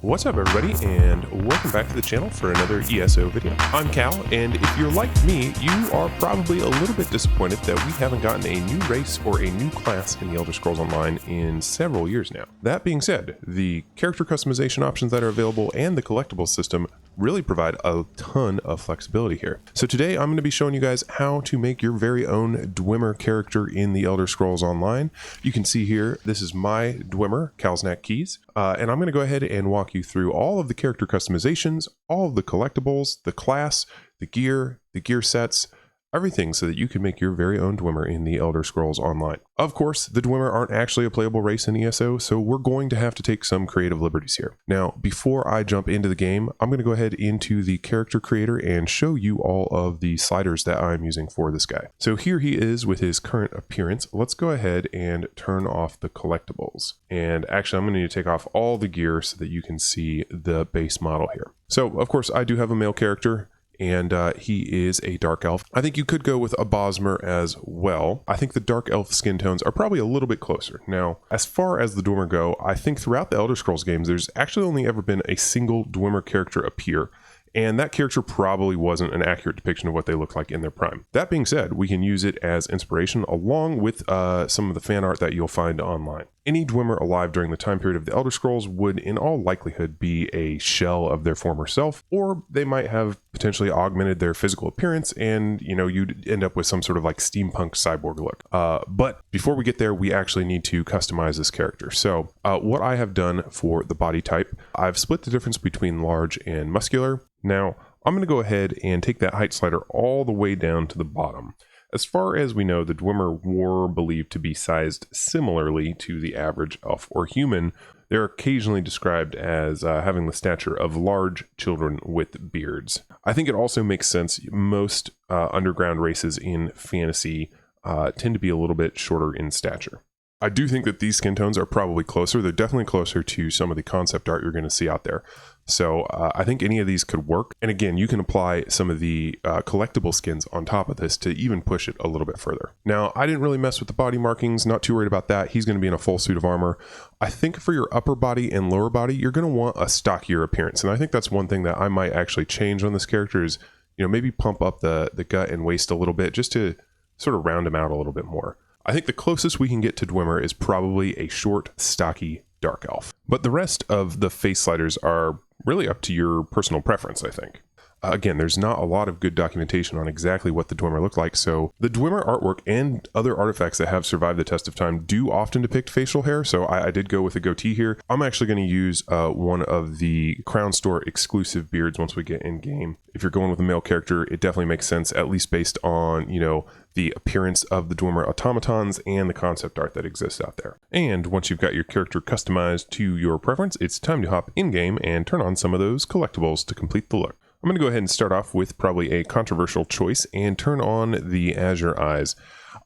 What's up everybody, and welcome back to the channel for another ESO video. I'm Cal, and if you're like me, you are probably a little bit disappointed that we haven't gotten a new race or a new class in the Elder Scrolls Online in several years now. That being said, the character customization options that are available and the collectibles system really provide a ton of flexibility here. So today I'm going to be showing you guys how to make your very own Dwemer character in the Elder Scrolls Online. You can see here, this is my Dwemer, Kalsnak Keys, and I'm going to go ahead and walk you through all of the character customizations, all of the collectibles, the class, the gear sets, everything so that you can make your very own Dwemer in the Elder Scrolls Online. Of course, the Dwemer aren't actually a playable race in ESO, so we're going to have to take some creative liberties here. Now, before I jump into the game, I'm going to go ahead into the character creator and show you all of the sliders that I'm using for this guy. So here he is with his current appearance. Let's go ahead and turn off the collectibles. And actually, I'm going to need to take off all the gear so that you can see the base model here. So, of course, I do have a male character, and he is a dark elf. I think you could go with a Bosmer as well. I think the dark elf skin tones are probably a little bit closer. Now, as far as the Dwemer go, I think throughout the Elder Scrolls games, there's actually only ever been a single Dwemer character appear. And that character probably wasn't an accurate depiction of what they look like in their prime. That being said, we can use it as inspiration along with some of the fan art that you'll find online. Any Dwemer alive during the time period of the Elder Scrolls would in all likelihood be a shell of their former self, or they might have potentially augmented their physical appearance and, you know, you'd end up with some sort of like steampunk cyborg look. But before we get there, we actually need to customize this character. So what I have done for the body type, I've split the difference between large and muscular. Now, I'm going to go ahead and take that height slider all the way down to the bottom. As far as we know, the Dwemer were believed to be sized similarly to the average elf or human. They're occasionally described as having the stature of large children with beards. I think it also makes sense. Most underground races in fantasy tend to be a little bit shorter in stature. I do think that these skin tones are probably closer. They're definitely closer to some of the concept art you're going to see out there. So I think any of these could work. And again, you can apply some of the collectible skins on top of this to even push it a little bit further. Now, I didn't really mess with the body markings. Not too worried about that. He's going to be in a full suit of armor. I think for your upper body and lower body, you're going to want a stockier appearance. And I think that's one thing that I might actually change on this character is, you know, maybe pump up the gut and waist a little bit just to sort of round him out a little bit more. I think the closest we can get to Dwemer is probably a short, stocky dark elf. But the rest of the face sliders are really up to your personal preference, I think. Again, there's not a lot of good documentation on exactly what the Dwemer look like, so the Dwemer artwork and other artifacts that have survived the test of time do often depict facial hair, so I did go with a goatee here. I'm actually going to use one of the Crown Store exclusive beards once we get in game. If you're going with a male character, it definitely makes sense, at least based on, you know, the appearance of the Dwemer automatons and the concept art that exists out there. And once you've got your character customized to your preference, it's time to hop in game and turn on some of those collectibles to complete the look. I'm going to go ahead and start off with probably a controversial choice and turn on the Azure Eyes.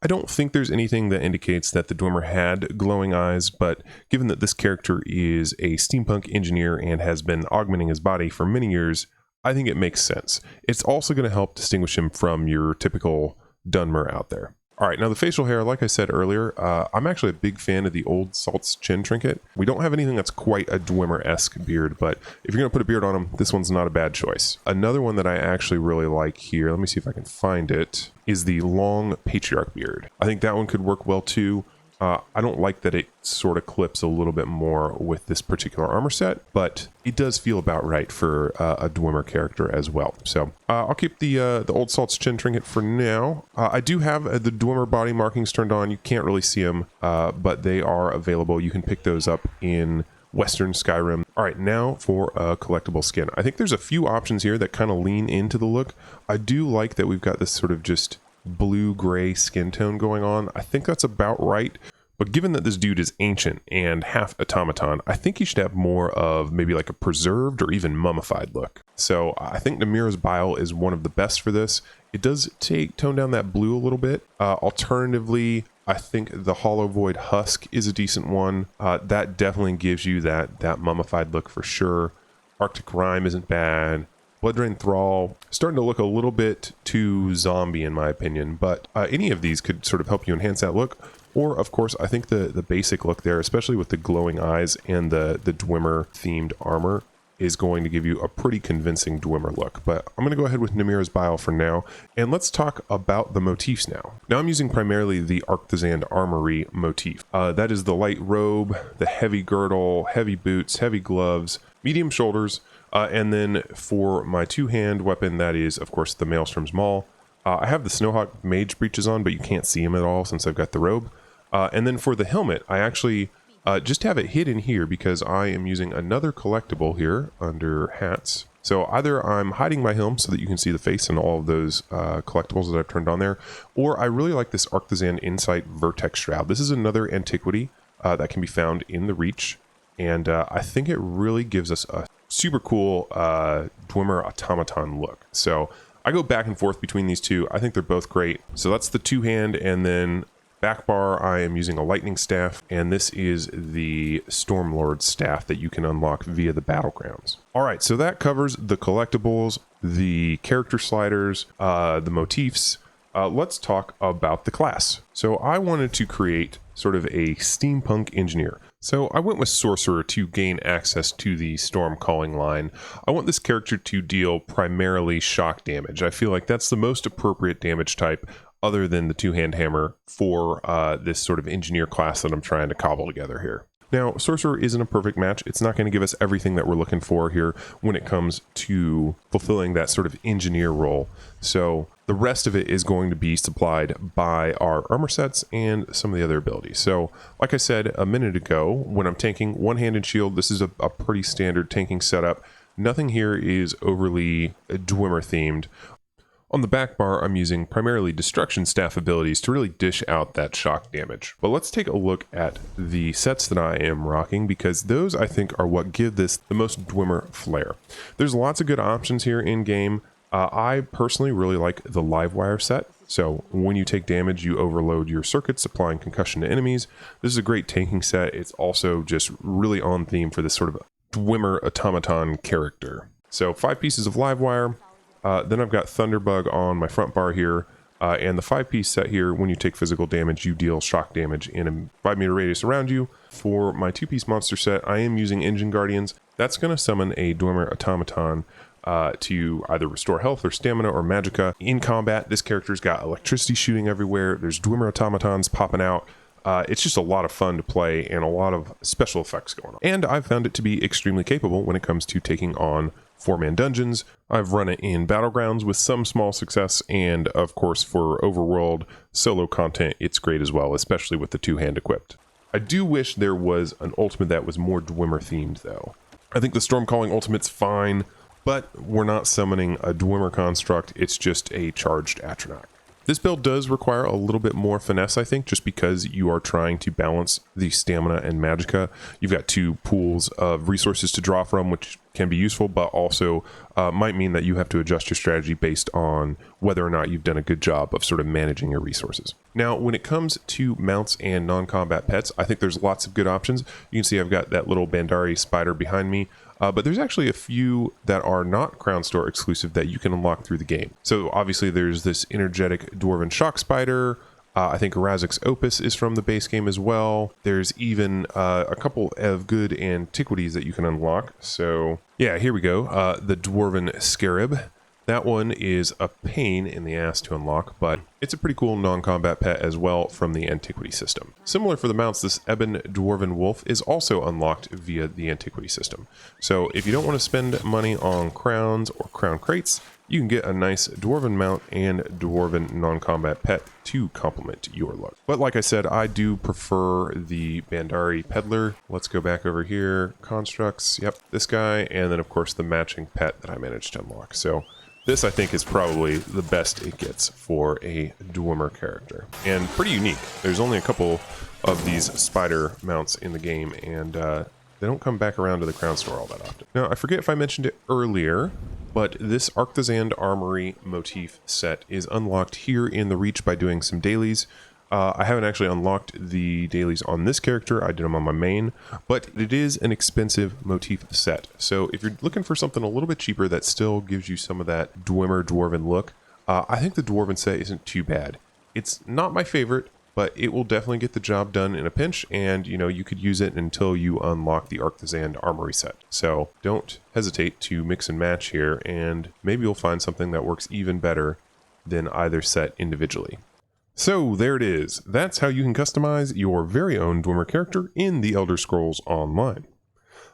I don't think there's anything that indicates that the Dwemer had glowing eyes, but given that this character is a steampunk engineer and has been augmenting his body for many years, I think it makes sense. It's also going to help distinguish him from your typical Dwemer out there. All right, now the facial hair, like I said earlier, I'm actually a big fan of the Old Salt's chin trinket. We don't have anything that's quite a Dwemer-esque beard, but if you're going to put a beard on him, this one's not a bad choice. Another one that I actually really like here, let me see if I can find it, is the long Patriarch beard. I think that one could work well too. I don't like that it sort of clips a little bit more with this particular armor set, but it does feel about right for a Dwemer character as well. So I'll keep the Old Salt's chin trinket for now. I do have the Dwemer body markings turned on. You can't really see them, but they are available. You can pick those up in Western Skyrim. All right, now for a collectible skin. I think there's a few options here that kind of lean into the look. I do like that we've got this sort of just blue-gray skin tone going on. I think that's about right. But given that this dude is ancient and half automaton, I think he should have more of maybe like a preserved or even mummified look. So I think Namira's Bile is one of the best for this. It does tone down that blue a little bit. Alternatively, I think the Hollow Void Husk is a decent one. That definitely gives you that mummified look for sure. Arctic Rime isn't bad. Blooddrain Thrall, starting to look a little bit too zombie in my opinion, but any of these could sort of help you enhance that look. Or of course, I think the basic look there, especially with the glowing eyes and the Dwemer themed armor, is going to give you a pretty convincing Dwemer look. But I'm going to go ahead with Namira's Bile for now, and let's talk about the motifs now. Now I'm using primarily the Artisan Armory motif. That is the light robe, the heavy girdle, heavy boots, heavy gloves, medium shoulders, and then for my two-hand weapon, that is of course the Maelstrom's Maul. I have the Snowhawk mage breeches on, but you can't see him at all since I've got the robe. And then for the helmet, I actually just have it hidden here because I am using another collectible here under hats. So either I'm hiding my helm so that you can see the face and all of those collectibles that I've turned on there, or I really like this Artisan Insight Vertex Shroud. This is another antiquity that can be found in the Reach, and I think it really gives us a super cool Dwemer automaton look. So I go back and forth between these two. I think they're both great. So that's the two-hand, and then back bar, I am using a lightning staff, and this is the Stormlord staff that you can unlock via the battlegrounds. All right, so that covers the collectibles, the character sliders, the motifs. Let's talk about the class. So I wanted to create sort of a steampunk engineer. So I went with Sorcerer to gain access to the Storm Calling line. I want this character to deal primarily shock damage. I feel like that's the most appropriate damage type other than the two-hand hammer for this sort of engineer class that I'm trying to cobble together here. Now, Sorcerer isn't a perfect match. It's not going to give us everything that we're looking for here when it comes to fulfilling that sort of engineer role. So the rest of it is going to be supplied by our armor sets and some of the other abilities. So like I said a minute ago, when I'm tanking one-handed shield, this is a pretty standard tanking setup. Nothing here is overly Dwemer themed. On the back bar, I'm using primarily Destruction Staff abilities to really dish out that shock damage. But let's take a look at the sets that I am rocking, because those I think are what give this the most Dwemer flair. There's lots of good options here in game. I personally really like the Livewire set. So when you take damage, you overload your circuits, applying concussion to enemies. This is a great tanking set. It's also just really on theme for this sort of Dwemer automaton character. So 5 pieces of Livewire. Then I've got Thunderbug on my front bar here, and the 5-piece set here, when you take physical damage, you deal shock damage in a 5-meter radius around you. For my 2-piece monster set, I am using Engine Guardians. That's going to summon a Dwemer automaton to either restore health or stamina or magicka. In combat, this character's got electricity shooting everywhere. There's Dwemer automatons popping out. It's just a lot of fun to play and a lot of special effects going on. And I've found it to be extremely capable when it comes to taking on 4-man dungeons. I've run it in Battlegrounds with some small success, and of course for overworld solo content, it's great as well, especially with the 2-hand equipped. I do wish there was an ultimate that was more Dwemer themed though. I think the Storm Calling ultimate's fine, but we're not summoning a Dwemer construct, it's just a charged Atronach. This build does require a little bit more finesse, I think, just because you are trying to balance the stamina and magicka. You've got 2 pools of resources to draw from, which can be useful, but also might mean that you have to adjust your strategy based on whether or not you've done a good job of sort of managing your resources. Now, when it comes to mounts and non-combat pets, I think there's lots of good options. You can see I've got that little Bandari spider behind me. But there's actually a few that are not Crown Store exclusive that you can unlock through the game. So obviously there's this energetic Dwarven Shock Spider. I think Razik's Opus is from the base game as well. There's even a couple of good antiquities that you can unlock. So yeah, here we go. The Dwarven Scarab. That one is a pain in the ass to unlock, but it's a pretty cool non-combat pet as well from the antiquity system. Similar for the mounts, this Ebon Dwarven Wolf is also unlocked via the antiquity system. So if you don't want to spend money on crowns or crown crates, you can get a nice Dwarven mount and Dwarven non-combat pet to complement your look. But like I said, I do prefer the Bandari Peddler. Let's go back over here. Constructs, yep, this guy, and then of course the matching pet that I managed to unlock. So this, I think, is probably the best it gets for a Dwemer character. And pretty unique. There's only a couple of these spider mounts in the game, and they don't come back around to the Crown Store all that often. Now, I forget if I mentioned it earlier, but this Artisan Armory motif set is unlocked here in the Reach by doing some dailies. I haven't actually unlocked the dailies on this character, I did them on my main, but it is an expensive motif set. So if you're looking for something a little bit cheaper that still gives you some of that Dwemer Dwarven look, I think the Dwarven set isn't too bad. It's not my favorite, but it will definitely get the job done in a pinch, and you could use it until you unlock the Arcthazand Armory set. So don't hesitate to mix and match here, and maybe you'll find something that works even better than either set individually. So there it is. That's how you can customize your very own Dwemer character in the Elder Scrolls Online.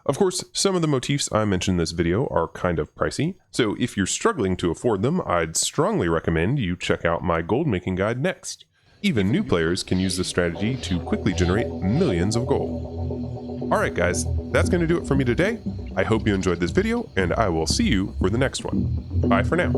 Of course, some of the motifs I mentioned in this video are kind of pricey, so if you're struggling to afford them, I'd strongly recommend you check out my gold making guide next. Even new players can use this strategy to quickly generate millions of gold. Alright guys, that's going to do it for me today. I hope you enjoyed this video, and I will see you for the next one. Bye for now.